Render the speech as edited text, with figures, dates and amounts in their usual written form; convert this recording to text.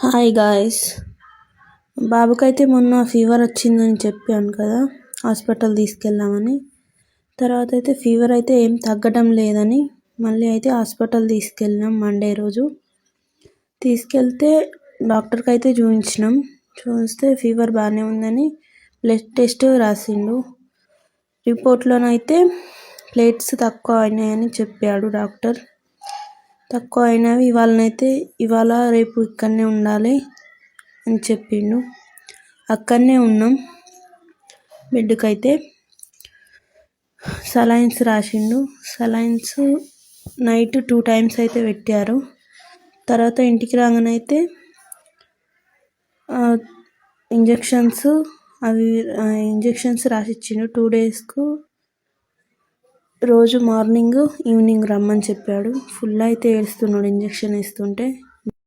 Hi guys. బాబుకైతే మొన్న fever వచ్చిందని చెప్పాను కదా, హాస్పిటల్ తీసుకెళ్ళామని. తర్వాత అయితే ఫీవర్ అయితే ఏం తగ్గడం లేదని మళ్ళీ అయితే హాస్పిటల్ తీసుకెళ్ళినాం మండే రోజు. తీసుకెళ్తే డాక్టర్కి అయితే చూపించినాం. చూస్తే ఫీవర్ బాగానే ఉందని బ్లడ్ టెస్ట్ రాసిండు. రిపోర్ట్లోనైతే ప్లేట్స్ తక్కువ అయినాయని చెప్పాడు డాక్టర్. తక్కువ అయినవి ఇవాళ రేపు ఇక్కడనే ఉండాలి అని చెప్పిండు. అక్కడనే ఉన్నాం. బెడ్కైతే సలైన్స్ రాసిండు. సలైన్స్ నైట్ 2 times అయితే పెట్టారు. తర్వాత ఇంటికి రాగానైతే ఇంజెక్షన్స్ రాసిచ్చిండు. 2 daysకు రోజు మార్నింగ్ ఈవినింగ్ రమ్మని చెప్పాడు. ఫుల్ అయితే ఏడుస్తున్నాడు ఇంజెక్షన్ వేస్తుంటే.